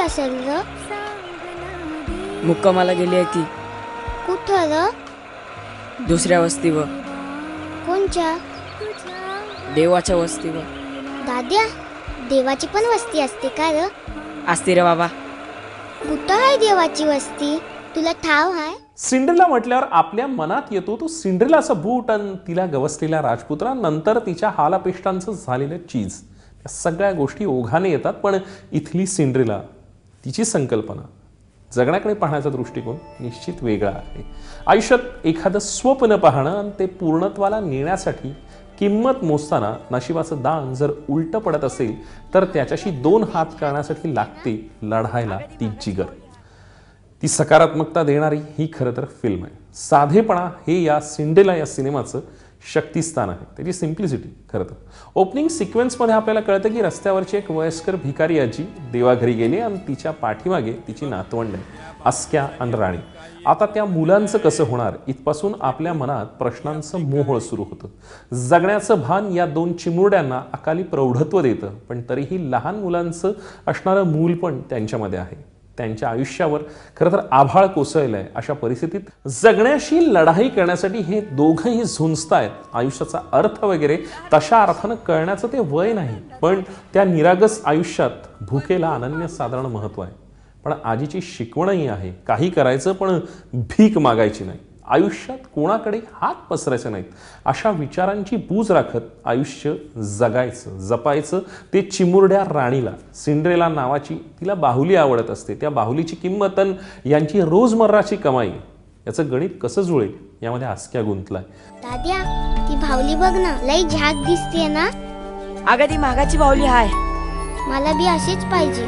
असेल र? मुक्कामाला गेली आहे ती. कुठं र? दुसऱ्या वस्तीवर. कोणच्या? देवाच्या वस्तीवर. दाद्या, देवाची पण वस्ती असते का र? असते रे बाबा. कुठं आहे देवाची वस्ती? तुला ठाव आहे? सिंड्रेला म्हटल्यावर आपल्या मनात येतो तो सिंड्रेलाचा बूट आणि तिला गवसलेल्या राजपुत्रा, नंतर तिच्या हालापेष्टांचं झालेलं चीज. या सगळ्या गोष्टी ओघाने येतात. पण इथली सिंड्रेला, तिची संकल्पना, जगण्याकडे पाहण्याचा दृष्टिकोन निश्चित वेगळा आहे. आयुष्यात एखादं स्वप्न पाहणं आणि ते पूर्णत्वाला नेण्यासाठी किंमत मोजताना नशिबाचं दान जर उलटं पडत असेल तर त्याच्याशी 2 हात करण्यासाठी लागते लढायला ती जिगर. ती सकारात्मकता देणारी ही खरं तर फिल्म आहे. साधेपणा हे या सिंड्रेला या सिनेमाचं शक्तिस्थान आहे, त्याची सिम्प्लिसिटी. खरं तर ओपनिंग सिक्वेन्समध्ये आपल्याला कळतं की रस्त्यावरची एक वयस्कर भिकारी आजी देवाघरी गेली आणि तिच्या पाठीमागे तिची नातवंड आहे, अस्क्या आणि राणी. आता त्या मुलांचं कसं होणार इथपासून आपल्या मनात प्रश्नांचं मोहोळ सुरू होतं. जगण्याचं भान या 2 चिमुरड्यांना अकाली प्रौढत्व देतं, पण तरीही लहान मुलांचं असणारं मूल पण त्यांच्यामध्ये आहे. त्यांच्या आयुष्यावर खरं तर आभाळ कोसळलंय. अशा परिस्थितीत जगण्याशी लढाई करण्यासाठी हे दोघंही झुंजतायत. आयुष्याचा अर्थ वगैरे तशा अर्थानं कळण्याचं ते वय नाही, पण त्या निरागस आयुष्यात भुकेला अनन्यसाधारण महत्व आहे. पण आजीची शिकवणही आहे, काही करायचं पण भीक मागायची नाही, आयुष्यात कोणाकडे हात पसरायचे नाहीत. अशा विचारांची बूज राखत आयुष्य जगायचं, जपायचं. ते चिमुरड्या राणीला, सिंड्रेला नावाची, तिला बाहुली आवडत असते. त्या बाहुलीची किंमत आणि यांची रोजमर्राची कमाई याचं गणित कसं जुळेल यामध्ये अस्क्या गुंतलाय. दाद्या, ती बाहुली बघ ना, लई झाक दिसते ना. अगं ती मागाची बाहुली हाय. मला बी अशीच पाहिजे.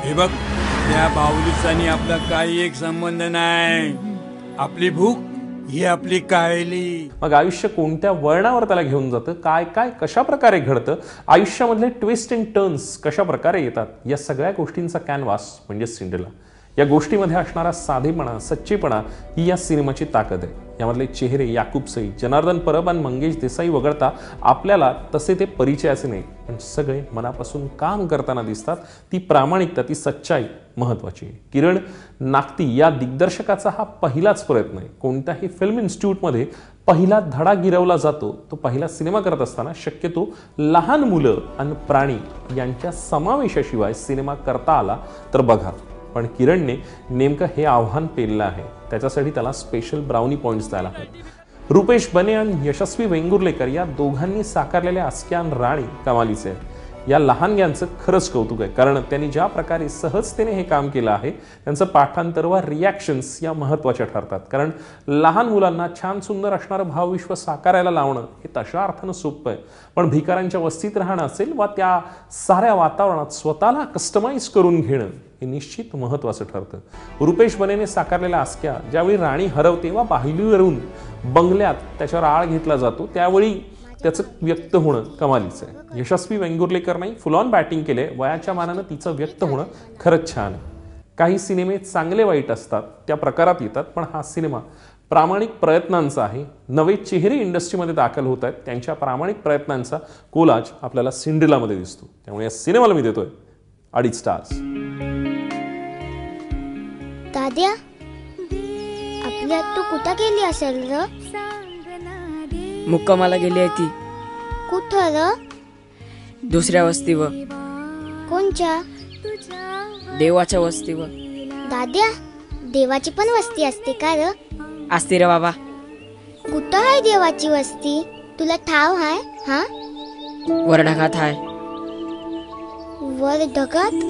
हे बघ, त्या बाहुलीचा आणि आपला काही एक संबंध नाही. आपली भूक ही आपली कायली. मग आयुष्य कोणत्या वळणावर त्याला घेऊन जातं, काय काय कशा प्रकारे घडतं, आयुष्यामधले ट्विस्ट अँड टर्न्स कशा प्रकारे येतात, या सगळ्या गोष्टींचा कॅनव्हास म्हणजे सिंड्रेला. या गोष्टीमध्ये असणारा साधेपणा, सच्चेपणा ही या सिनेमाची ताकद आहे. यामधले चेहरे याकूब सईद, जनार्दन परब आणि मंगेश देसाई वगळता आपल्याला तसे ते परिचयाचे नाही, पण सगळे मनापासून काम करताना दिसतात. ती प्रामाणिकता, ती सच्चाई महत्त्वाची आहे. किरण नागती या दिग्दर्शकाचा हा पहिलाच प्रयत्न आहे. कोणत्याही फिल्म इन्स्टिट्यूटमध्ये पहिला धडा गिरवला जातो तो पहिला सिनेमा करत असताना शक्यतो लहान मुलं आणि प्राणी यांच्या समावेशाशिवाय सिनेमा करता आला तर बघा. पण किरणने नेमकं हे आव्हान पेललं आहे. त्याच्यासाठी त्याला स्पेशल ब्राउनी पॉइंट्स द्यायला हवेत. रुपेश बने आणि यशस्वी वेंगुर्लेकर या दोघांनी साकारलेल्या अस्क्या आणि राणी कमालीचे आहेत. या लहानग्यांचं खरंच कौतुक आहे, कारण त्यांनी ज्या प्रकारे सहजतेने हे काम केलं आहे त्यांचं पाठांतर वा रिॲक्शन्स या महत्त्वाच्या ठरतात. कारण लहान मुलांना छान सुंदर असणारं भावविश्व साकारायला लावणं हे तशा अर्थानं सोपं आहे, पण भिकाऱ्यांच्या वस्तीत राहणं असेल वा त्या साऱ्या वातावरणात स्वतःला कस्टमाइज करून घेणं हे निश्चित महत्त्वाचं ठरतं. रुपेश बनेने साकारलेल्या अस्क्या ज्यावेळी राणी हरवते वा बाहुलीवरून बंगल्यात त्याच्यावर आळ घेतला जातो त्यावेळी त्याचं व्यक्त होणं कमालीचं आहे. यशस्वी वेंगुर्लेकरनाही फुल ऑन बॅटिंग केले. वयाच्या मानानं तिचं व्यक्त होणं खरंच छान आहे. काही सिनेमे चांगले वाईट असतात, त्या प्रकारात येतात, पण हा सिनेमा प्रामाणिक प्रयत्नांचा आहे. नवे चेहरे इंडस्ट्रीमध्ये दाखल होत आहेत, त्यांच्या प्रामाणिक प्रयत्नांचा कोलाज आपल्याला सिंड्रेलामध्ये दिसतो. त्यामुळे या सिनेमाला मी देतोय 2.5 स्टार्स. दाद्या, आपली आत्तू कुठं गेली असेल र? मुक्कामाला गेली आहे ती. कुठं र? दुसऱ्या वस्तीवर. कोणच्या? देवाच्या वस्तीवर. दाद्या, देवाची पण वस्ती असते का र? असते रे बाबा. कुठं आहे देवाची वस्ती? तुला ठाव आहे? हा, वर ढगात हाय. वर ढगात?